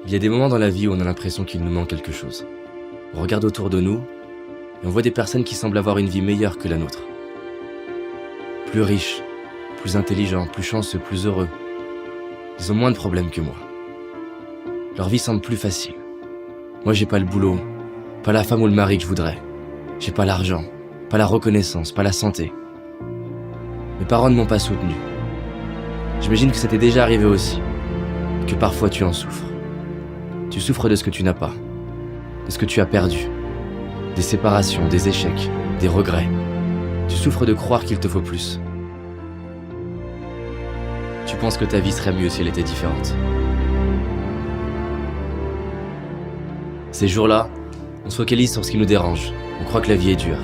Il y a des moments dans la vie où on a l'impression qu'il nous manque quelque chose. On regarde autour de nous et on voit des personnes qui semblent avoir une vie meilleure que la nôtre. Plus riches, plus intelligents, plus chanceux, plus heureux. Ils ont moins de problèmes que moi. Leur vie semble plus facile. Moi, j'ai pas le boulot, pas la femme ou le mari que je voudrais. J'ai pas l'argent, pas la reconnaissance, pas la santé. Mes parents ne m'ont pas soutenu. J'imagine que ça t'est déjà arrivé aussi, que parfois tu en souffres. Tu souffres de ce que tu n'as pas, de ce que tu as perdu, des séparations, des échecs, des regrets. Tu souffres de croire qu'il te faut plus. Tu penses que ta vie serait mieux si elle était différente. Ces jours-là, on se focalise sur ce qui nous dérange. On croit que la vie est dure.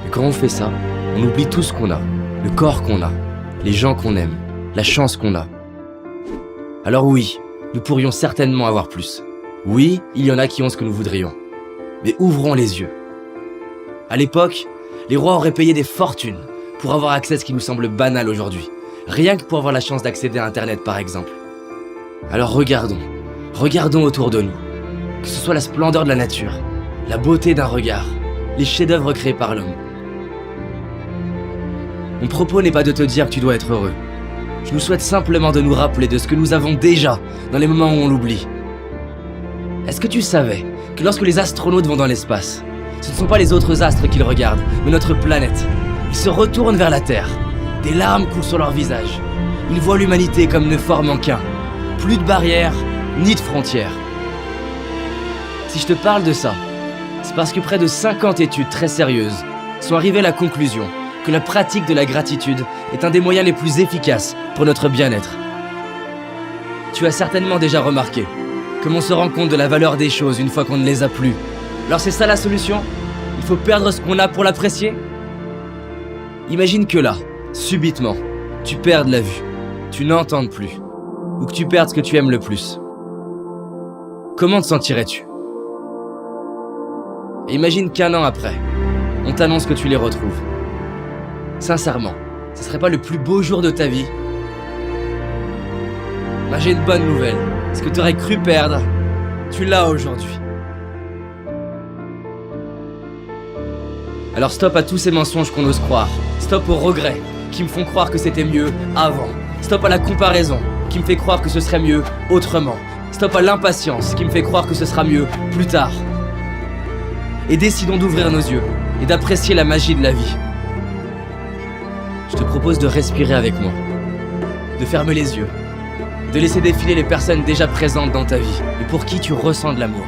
Et quand on fait ça, on oublie tout ce qu'on a, le corps qu'on a, les gens qu'on aime, la chance qu'on a. Alors oui, nous pourrions certainement avoir plus. Oui, il y en a qui ont ce que nous voudrions. Mais ouvrons les yeux. À l'époque, les rois auraient payé des fortunes pour avoir accès à ce qui nous semble banal aujourd'hui. Rien que pour avoir la chance d'accéder à Internet, par exemple. Alors regardons autour de nous. Que ce soit la splendeur de la nature, la beauté d'un regard, les chefs-d'œuvre créés par l'homme. Mon propos n'est pas de te dire que tu dois être heureux. Je nous souhaite simplement de nous rappeler de ce que nous avons déjà dans les moments où on l'oublie. Est-ce que tu savais que lorsque les astronautes vont dans l'espace, ce ne sont pas les autres astres qu'ils regardent, mais notre planète. Ils se retournent vers la Terre. Des larmes coulent sur leur visage. Ils voient l'humanité comme ne formant qu'un. Plus de barrières, ni de frontières. Si je te parle de ça, c'est parce que près de 50 études très sérieuses sont arrivées à la conclusion que la pratique de la gratitude est un des moyens les plus efficaces pour notre bien-être. Tu as certainement déjà remarqué comme on se rend compte de la valeur des choses une fois qu'on ne les a plus. Alors c'est ça la solution? Il faut perdre ce qu'on a pour l'apprécier? Imagine que là, subitement, tu perdes la vue, tu n'entends plus, ou que tu perdes ce que tu aimes le plus. Comment te sentirais-tu? Et imagine qu'un an après, on t'annonce que tu les retrouves. Sincèrement, ce serait pas le plus beau jour de ta vie? Ben, j'ai une bonne nouvelle. Ce que tu aurais cru perdre, tu l'as aujourd'hui. Alors stop à tous ces mensonges qu'on ose croire. Stop aux regrets qui me font croire que c'était mieux avant. Stop à la comparaison qui me fait croire que ce serait mieux autrement. Stop à l'impatience qui me fait croire que ce sera mieux plus tard. Et décidons d'ouvrir nos yeux et d'apprécier la magie de la vie. Je te propose de respirer avec moi, de fermer les yeux, de laisser défiler les personnes déjà présentes dans ta vie et pour qui tu ressens de l'amour.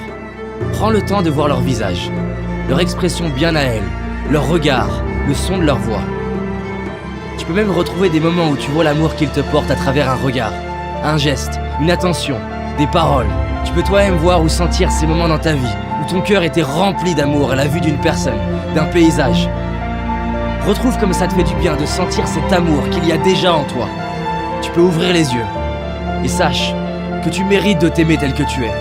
Prends le temps de voir leur visage, leur expression bien à elles, leur regard, le son de leur voix. Tu peux même retrouver des moments où tu vois l'amour qu'ils te portent à travers un regard, un geste, une attention, des paroles. Tu peux toi-même voir ou sentir ces moments dans ta vie où ton cœur était rempli d'amour à la vue d'une personne, d'un paysage. Retrouve comme ça te fait du bien de sentir cet amour qu'il y a déjà en toi. Tu peux ouvrir les yeux et sache que tu mérites de t'aimer tel que tu es.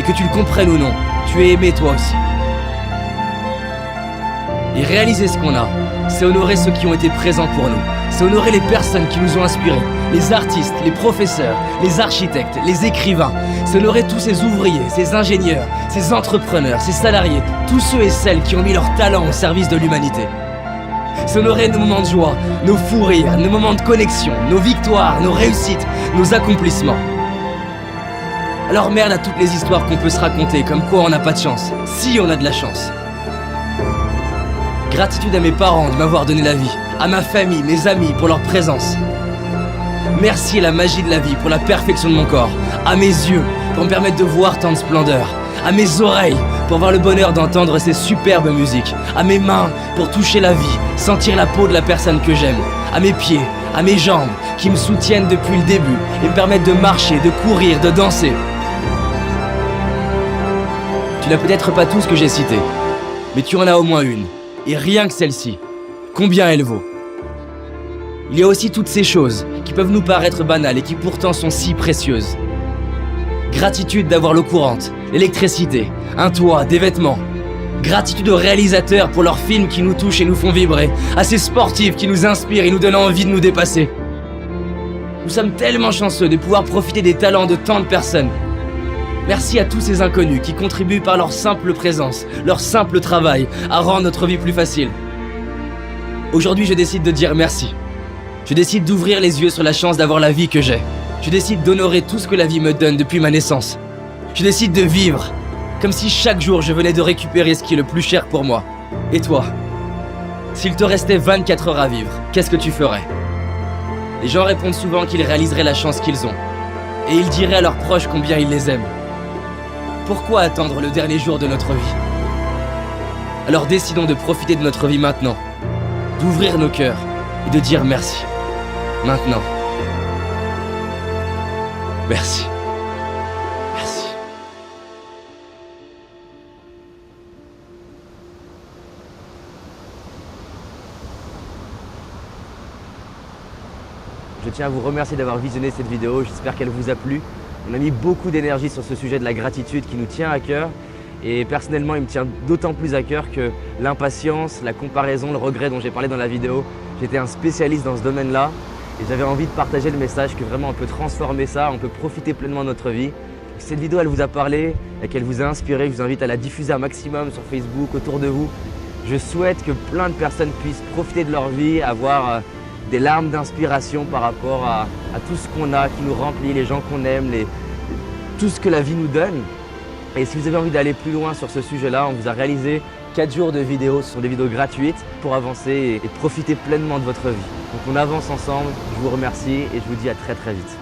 Et que tu le comprennes ou non, tu es aimé toi aussi. Et réaliser ce qu'on a, c'est honorer ceux qui ont été présents pour nous. C'est honorer les personnes qui nous ont inspirés, les artistes, les professeurs, les architectes, les écrivains. C'est honorer tous ces ouvriers, ces ingénieurs, ces entrepreneurs, ces salariés, tous ceux et celles qui ont mis leur talent au service de l'humanité. C'est honorer nos moments de joie, nos fous rires, nos moments de connexion, nos victoires, nos réussites, nos accomplissements. Alors merde à toutes les histoires qu'on peut se raconter, comme quoi on n'a pas de chance, si on a de la chance. Gratitude à mes parents de m'avoir donné la vie, à ma famille, mes amis pour leur présence. Merci à la magie de la vie pour la perfection de mon corps, à mes yeux pour me permettre de voir tant de splendeur, à mes oreilles pour avoir le bonheur d'entendre ces superbes musiques, à mes mains pour toucher la vie, sentir la peau de la personne que j'aime, à mes pieds, à mes jambes qui me soutiennent depuis le début et me permettent de marcher, de courir, de danser. Tu n'as peut-être pas tout ce que j'ai cité, mais tu en as au moins une, et rien que celle-ci, combien elle vaut? Il y a aussi toutes ces choses qui peuvent nous paraître banales et qui pourtant sont si précieuses. Gratitude d'avoir l'eau courante, l'électricité, un toit, des vêtements. Gratitude aux réalisateurs pour leurs films qui nous touchent et nous font vibrer, à ces sportifs qui nous inspirent et nous donnent envie de nous dépasser. Nous sommes tellement chanceux de pouvoir profiter des talents de tant de personnes. Merci à tous ces inconnus qui contribuent par leur simple présence, leur simple travail, à rendre notre vie plus facile. Aujourd'hui, je décide de dire merci. Je décide d'ouvrir les yeux sur la chance d'avoir la vie que j'ai. Je décide d'honorer tout ce que la vie me donne depuis ma naissance. Je décide de vivre, comme si chaque jour je venais de récupérer ce qui est le plus cher pour moi. Et toi? S'il te restait 24 heures à vivre, qu'est-ce que tu ferais? Les gens répondent souvent qu'ils réaliseraient la chance qu'ils ont. Et ils diraient à leurs proches combien ils les aiment. Pourquoi attendre le dernier jour de notre vie? Alors décidons de profiter de notre vie maintenant, d'ouvrir nos cœurs et de dire merci. Maintenant. Merci. Merci. Je tiens à vous remercier d'avoir visionné cette vidéo, j'espère qu'elle vous a plu. On a mis beaucoup d'énergie sur ce sujet de la gratitude qui nous tient à cœur. Et personnellement, il me tient d'autant plus à cœur que l'impatience, la comparaison, le regret dont j'ai parlé dans la vidéo, j'étais un spécialiste dans ce domaine-là. Et j'avais envie de partager le message que vraiment on peut transformer ça, on peut profiter pleinement de notre vie. Si cette vidéo elle vous a parlé et qu'elle vous a inspiré, je vous invite à la diffuser un maximum sur Facebook, autour de vous. Je souhaite que plein de personnes puissent profiter de leur vie, avoir des larmes d'inspiration par rapport à tout ce qu'on a, qui nous remplit, les gens qu'on aime, tout ce que la vie nous donne. Et si vous avez envie d'aller plus loin sur ce sujet-là, on vous a réalisé 4 jours de vidéos, ce sont des vidéos gratuites pour avancer et profiter pleinement de votre vie. Donc on avance ensemble, je vous remercie et je vous dis à très vite.